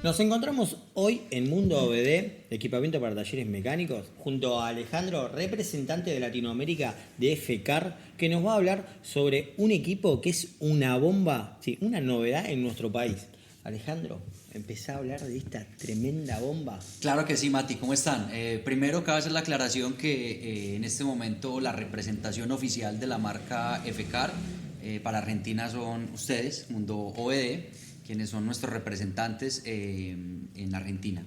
Nos encontramos hoy en Mundo OBD, equipamiento para talleres mecánicos, junto a Alejandro, representante de Latinoamérica de FCAR, que nos va a hablar sobre un equipo que es una bomba, sí, una novedad en nuestro país. Alejandro, empezá a hablar de esta tremenda bomba. Claro que sí, Mati, ¿cómo están? Primero, cabe hacer la aclaración que en este momento la representación oficial de la marca FCAR para Argentina son ustedes, Mundo OBD, quienes son nuestros representantes en Argentina.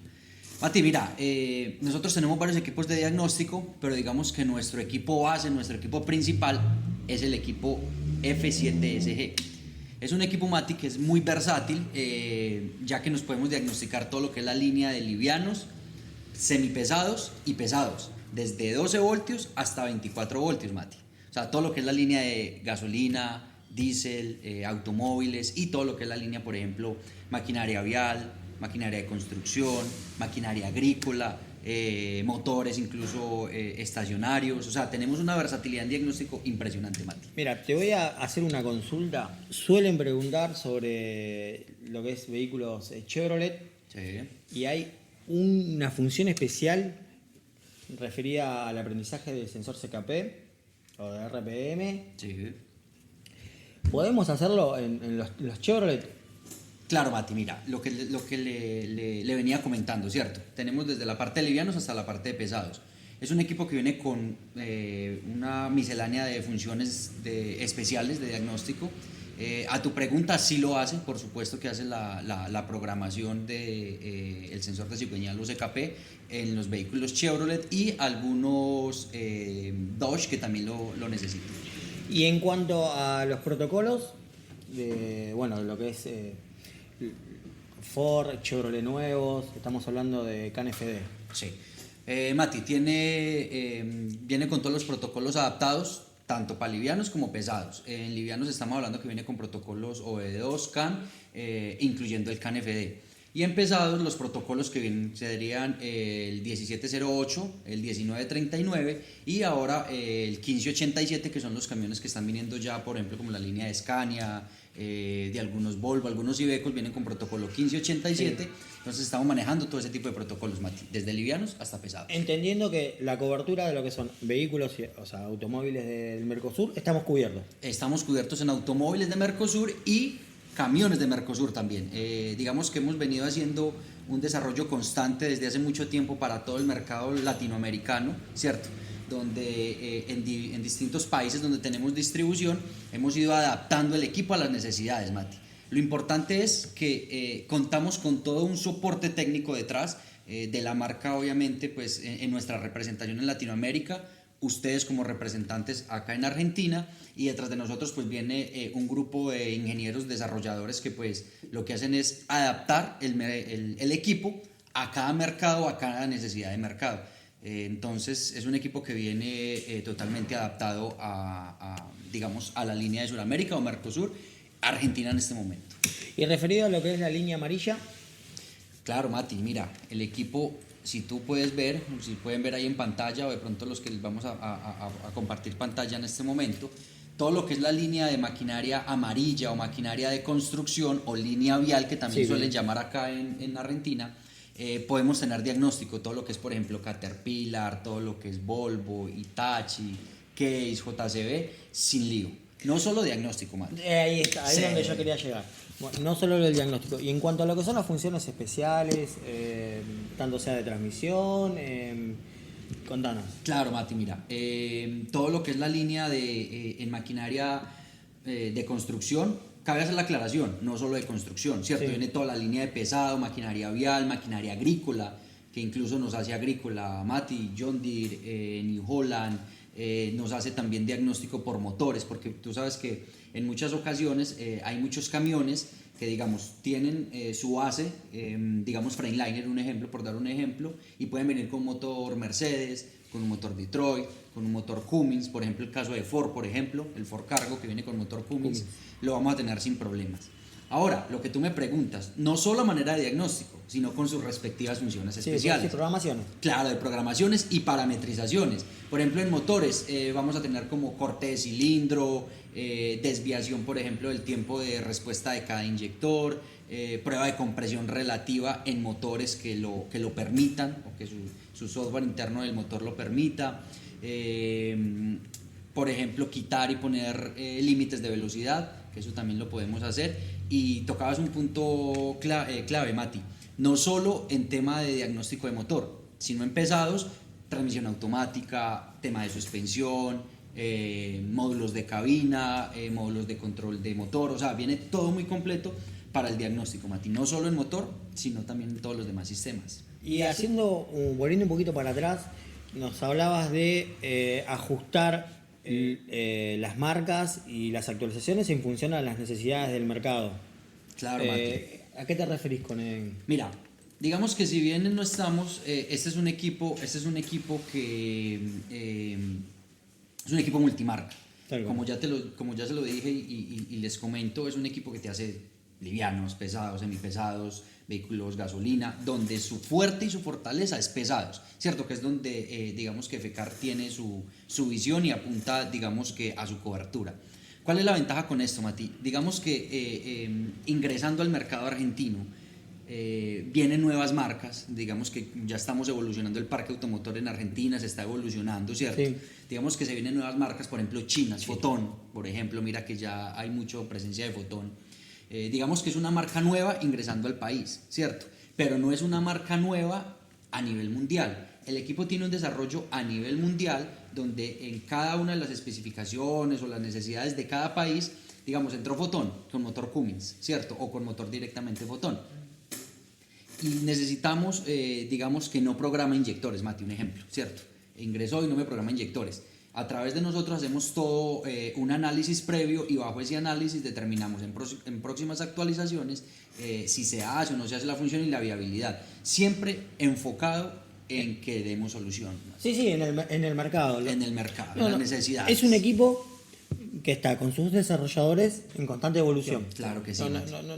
Mati, mira, nosotros tenemos varios equipos de diagnóstico, pero digamos que nuestro equipo base, nuestro equipo principal es el equipo F7SG. Es un equipo, Mati, que es muy versátil, ya que nos podemos diagnosticar todo lo que es la línea de livianos, semipesados y pesados, desde 12 voltios hasta 24 voltios, Mati. O sea, todo lo que es la línea de gasolina, diésel, automóviles y todo lo que es la línea, por ejemplo, maquinaria vial, maquinaria de construcción, maquinaria agrícola, motores incluso estacionarios. O sea, tenemos una versatilidad en diagnóstico impresionante, Mati. Mira, te voy a hacer una consulta. Suelen preguntar sobre lo que es vehículos Chevrolet Sí. y hay una función especial referida al aprendizaje del sensor CKP o de RPM. Sí. ¿Podemos hacerlo en los Chevrolet? Claro, Mati, mira, lo que le venía comentando, ¿cierto? Tenemos desde la parte de livianos hasta la parte de pesados. Es un equipo que viene con una miscelánea de funciones especiales de diagnóstico. A tu pregunta, sí lo hace, por supuesto que hace la programación del el sensor de cigüeñal o CKP en los vehículos Chevrolet y algunos Dodge que también lo necesitan. Y en cuanto a los protocolos, bueno, lo que es Ford, Chevrolet nuevos, estamos hablando de CAN FD. Sí. Mati, viene con todos los protocolos adaptados, tanto para livianos como pesados. En livianos estamos hablando que viene con protocolos OBD2, CAN, incluyendo el CAN FD. Y en pesados los protocolos que vienen serían el 1708, el 1939 y ahora el 1587, que son los camiones que están viniendo ya, por ejemplo, como la línea de Scania, de algunos Volvo, algunos Iveco vienen con protocolo 1587. Sí. Entonces estamos manejando todo ese tipo de protocolos, Mati, desde livianos hasta pesados. Entendiendo que la cobertura de lo que son vehículos, o sea, automóviles del Mercosur, estamos cubiertos. Estamos cubiertos en automóviles de Mercosur y camiones de Mercosur también. Digamos que hemos venido haciendo un desarrollo constante desde hace mucho tiempo para todo el mercado latinoamericano, ¿cierto? Donde en distintos países donde tenemos distribución hemos ido adaptando el equipo a las necesidades, Mati. Lo importante es que contamos con todo un soporte técnico detrás de la marca, obviamente, pues en nuestra representación en Latinoamérica, ustedes como representantes acá en Argentina, y detrás de nosotros pues viene un grupo de ingenieros desarrolladores que pues lo que hacen es adaptar el equipo a cada mercado, a cada necesidad de mercado. Entonces es un equipo que viene totalmente adaptado digamos, a la línea de Sudamérica o Mercosur, Argentina en este momento. Y referido a lo que es la línea amarilla. Claro, Mati, mira, el equipo, si tú puedes ver, si pueden ver ahí en pantalla o de pronto los que les vamos a compartir pantalla en este momento, todo lo que es la línea de maquinaria amarilla o maquinaria de construcción o línea vial, que también suelen llamar acá en Argentina, podemos tener diagnóstico, todo lo que es, por ejemplo, Caterpillar, todo lo que es Volvo, Hitachi, Case, JCB, sin lío. No solo diagnóstico, Mati. Ahí está, ahí es donde yo quería llegar. Bueno, no solo el diagnóstico. Y en cuanto a lo que son las funciones especiales, tanto sea de transmisión, contanos. Claro, Mati, mira, todo lo que es la línea en maquinaria de construcción, cabe hacer la aclaración, no solo de construcción, ¿cierto? Sí. Viene toda la línea de pesado, maquinaria vial, maquinaria agrícola, que incluso nos hace agrícola, Mati, John Deere, New Holland, nos hace también diagnóstico por motores, porque tú sabes que en muchas ocasiones hay muchos camiones que, digamos, tienen su base, digamos Freightliner, un ejemplo, por dar un ejemplo, y pueden venir con un motor Mercedes, con un motor Detroit, con un motor Cummins, por ejemplo, el caso de Ford, por ejemplo, el Ford Cargo que viene con motor Cummins, lo vamos a tener sin problemas. Ahora, lo que tú me preguntas, no solo a manera de diagnóstico, sino con sus respectivas funciones Sí, especiales. sí, programaciones. Claro, de programaciones y parametrizaciones. Por ejemplo, en motores vamos a tener como corte de cilindro, desviación, por ejemplo, del tiempo de respuesta de cada inyector, prueba de compresión relativa en motores que lo permitan o que su software interno del motor lo permita. Por ejemplo, quitar y poner límites de velocidad, que eso también lo podemos hacer. Y tocabas un punto clave, Mati, no solo en tema de diagnóstico de motor, sino en pesados, transmisión automática, tema de suspensión, módulos de cabina, módulos de control de motor, o sea, viene todo muy completo para el diagnóstico, Mati, no solo en motor, sino también en todos los demás sistemas. Y volviendo un poquito para atrás, nos hablabas de ajustar las marcas y las actualizaciones en función a las necesidades del mercado. Claro, Mati. ¿A qué te referís con él? Mira, digamos que si bien no estamos, este es un equipo que es un equipo multimarca. Como ya se lo dije y les comento, es un equipo que te hace livianos, pesados, semipesados, vehículos gasolina, donde su fuerte y su fortaleza es pesados, ¿cierto? Que es donde digamos que FECAR tiene su visión y apunta, digamos que a su cobertura. ¿Cuál es la ventaja con esto, Mati? Digamos que ingresando al mercado argentino vienen nuevas marcas, digamos que ya estamos evolucionando el parque automotor en Argentina, se está evolucionando, ¿cierto? Sí. Digamos que se vienen nuevas marcas, por ejemplo chinas, sí. Foton, por ejemplo, mira que ya hay mucha presencia de Foton. Digamos que es una marca nueva ingresando al país, ¿cierto? Pero no es una marca nueva a nivel mundial. El equipo tiene un desarrollo a nivel mundial donde en cada una de las especificaciones o las necesidades de cada país, digamos, entró Foton con motor Cummins, ¿cierto? O con motor directamente Foton. Y necesitamos, digamos, que no programa inyectores, Mati, un ejemplo, ¿cierto? Ingresó y no me programa inyectores. A través de nosotros hacemos todo un análisis previo y bajo ese análisis determinamos en próximas actualizaciones si se hace o no se hace la función y la viabilidad. Siempre enfocado en que demos solución. Sí, en el mercado. En el mercado, en las necesidades. Es un equipo que está con sus desarrolladores en constante evolución. Claro que sí.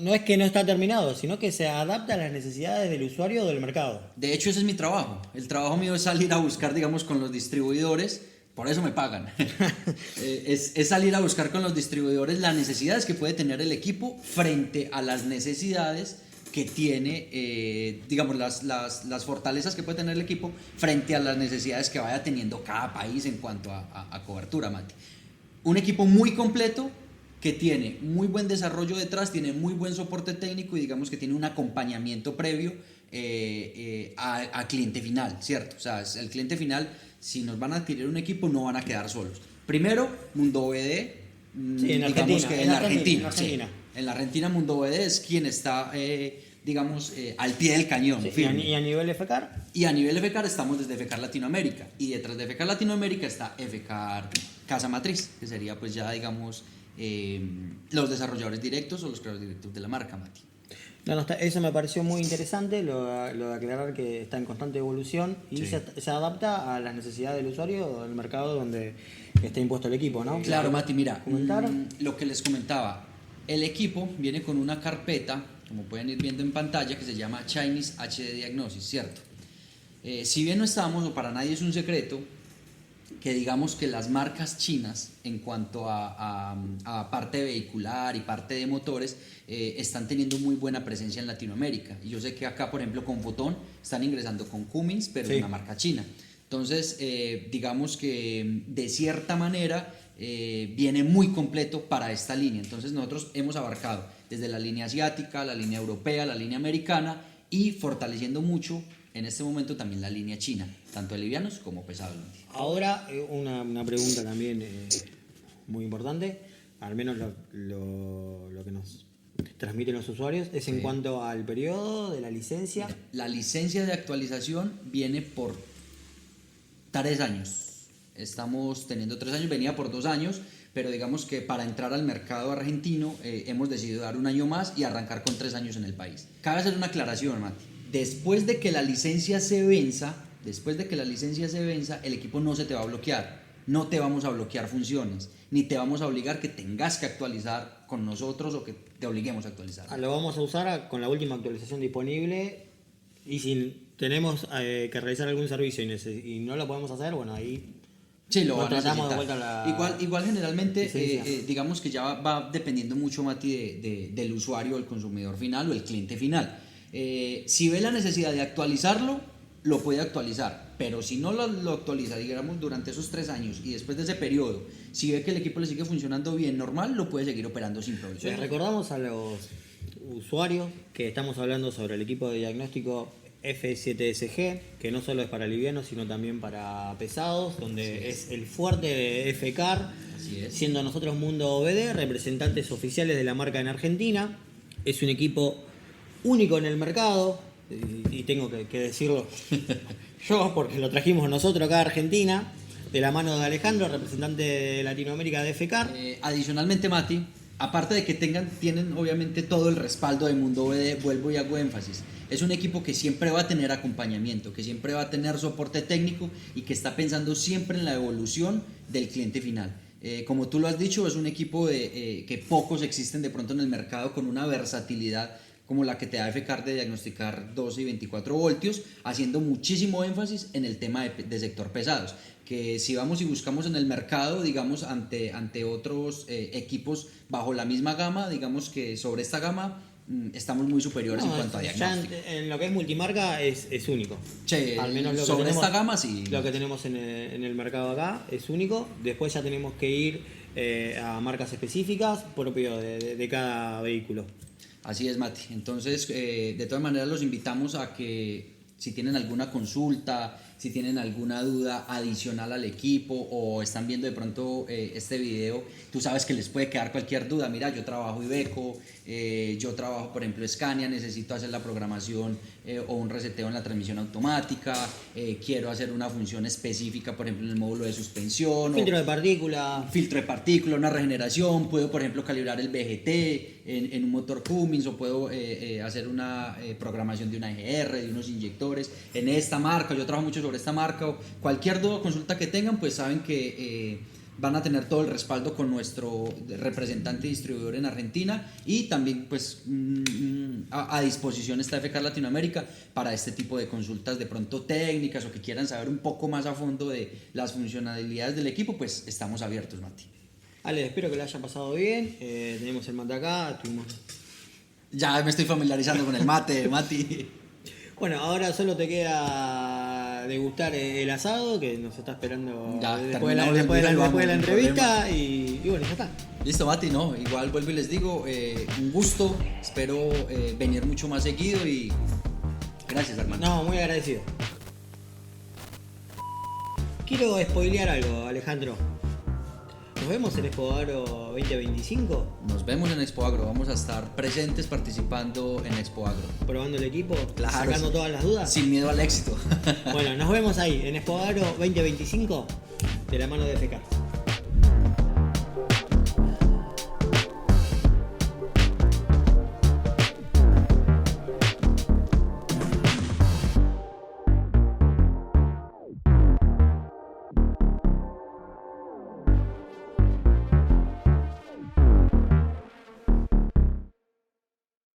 No es que no está terminado, sino que se adapta a las necesidades del usuario o del mercado. De hecho, ese es mi trabajo. El trabajo mío es salir a buscar, digamos, con los distribuidores. Por eso me pagan. Es salir a buscar con los distribuidores las necesidades que puede tener el equipo frente a las necesidades que tiene, digamos, las fortalezas que puede tener el equipo frente a las necesidades que vaya teniendo cada país en cuanto a cobertura, Mati. Un equipo muy completo que tiene muy buen desarrollo detrás, tiene muy buen soporte técnico y digamos que tiene un acompañamiento previo a cliente final, ¿cierto? O sea, el cliente final, si nos van a adquirir un equipo, no van a quedar solos. Primero, Mundo OBD, sí, en digamos Argentina, que en Argentina. Sí, en la Argentina, Mundo OBD es quien está, digamos, al pie del cañón. Sí, ¿y a nivel FECAR? Y a nivel FECAR estamos desde FECAR Latinoamérica. Y detrás de FECAR Latinoamérica está FECAR Casa Matriz, que sería pues ya, digamos, los desarrolladores directos o los creadores directos de la marca, Mati. Eso me pareció muy interesante, lo de aclarar que está en constante evolución y sí. se adapta a las necesidades del usuario o del mercado donde está impuesto el equipo, ¿no? Claro, Mati, mira, lo que les comentaba, el equipo viene con una carpeta, como pueden ir viendo en pantalla, que se llama Chinese HD Diagnosis, ¿cierto? Si bien no estamos, o para nadie es un secreto, que digamos que las marcas chinas en cuanto a parte vehicular y parte de motores están teniendo muy buena presencia en Latinoamérica. Y yo sé que acá, por ejemplo, con Foton están ingresando con Cummins, pero es una marca china. Entonces, digamos que de cierta manera viene muy completo para esta línea. Entonces nosotros hemos abarcado desde la línea asiática, la línea europea, la línea americana y fortaleciendo mucho en este momento también la línea china, tanto de livianos como pesados. Ahora una pregunta también muy importante, al menos lo que nos transmiten los usuarios, es en cuanto al periodo de la licencia. La licencia de actualización viene por 3 años. Estamos teniendo 3 años, venía por 2 años, pero digamos que para entrar al mercado argentino hemos decidido dar 1 año más y arrancar con 3 años en el país. Cabe hacer una aclaración, Mati. Después de que la licencia se venza, el equipo no se te va a bloquear, no te vamos a bloquear funciones, ni te vamos a obligar que tengas que actualizar con nosotros o que te obliguemos a actualizar. Lo vamos a usar con la última actualización disponible y si tenemos que realizar algún servicio y no lo podemos hacer, bueno, ahí Sí, lo nos van a tratamos de necesitar. vuelta Igual generalmente, licencia. digamos que ya va dependiendo mucho, Mati, del usuario, el consumidor final o el cliente final. Si ve la necesidad de actualizarlo, lo puede actualizar, pero si no lo actualiza, digamos, durante esos 3 años y después de ese periodo, si ve que el equipo le sigue funcionando bien, normal, lo puede seguir operando sin problema. Les recordamos a los usuarios que estamos hablando sobre el equipo de diagnóstico F7SG, que no solo es para livianos, sino también para pesados, donde es el fuerte de FCAR, Así es. siendo nosotros Mundo OBD, representantes oficiales de la marca en Argentina. Es un equipo único en el mercado, y tengo que decirlo yo, porque lo trajimos nosotros acá a Argentina, de la mano de Alejandro, representante de Latinoamérica de FCAR. Adicionalmente, Mati, aparte de que tienen obviamente todo el respaldo de Mundo OBD, vuelvo y hago énfasis. Es un equipo que siempre va a tener acompañamiento, que siempre va a tener soporte técnico y que está pensando siempre en la evolución del cliente final. Como tú lo has dicho, es un equipo que pocos existen de pronto en el mercado con una versatilidad como la que te da FCAR de diagnosticar 12 y 24 voltios, haciendo muchísimo énfasis en el tema de sector pesados, que si vamos y buscamos en el mercado, digamos, ante otros equipos bajo la misma gama, digamos que sobre esta gama estamos muy superiores en cuanto a diagnóstico. En lo que es multimarca es único. Che, Al menos sobre esta gama sí. Lo que tenemos en el mercado acá es único. Después ya tenemos que ir a marcas específicas propio de cada vehículo. Así es, Mati. Entonces, de todas maneras los invitamos a que si tienen alguna consulta, si tienen alguna duda adicional al equipo o están viendo de pronto este video, tú sabes que les puede quedar cualquier duda. Mira, yo trabajo Iveco, yo trabajo por ejemplo Scania, necesito hacer la programación o un reseteo en la transmisión automática, quiero hacer una función específica, por ejemplo en el módulo de suspensión. Filtro de partícula, Una regeneración, puedo por ejemplo calibrar el VGT en un motor Cummins o puedo hacer una programación de una EGR, de unos inyectores en esta marca. Yo trabajo mucho sobre esta marca o cualquier duda o consulta que tengan, pues saben que van a tener todo el respaldo con nuestro representante y distribuidor en Argentina y también pues a disposición está FCAR Latinoamérica para este tipo de consultas de pronto técnicas o que quieran saber un poco más a fondo de las funcionalidades del equipo, pues estamos abiertos, Mati. Ale, espero que lo haya pasado bien. Tenemos el mate acá, Ya me estoy familiarizando con el mate, Mati. Bueno, ahora solo te queda degustar el asado que nos está esperando Ya, después de terminamos la el entrevista y bueno, ya está. Listo, Mati, no, igual vuelvo y les digo, un gusto, espero venir mucho más seguido y gracias, hermano. No, muy agradecido. Quiero spoilear algo, Alejandro. ¿Nos vemos en Expo Agro 2025? Nos vemos en Expo Agro, vamos a estar presentes participando en Expo Agro. Probando el equipo, Claro, sacando sí. todas las dudas. Sin miedo al éxito. Bueno, nos vemos ahí en Expo Agro 2025 de la mano de FCAR.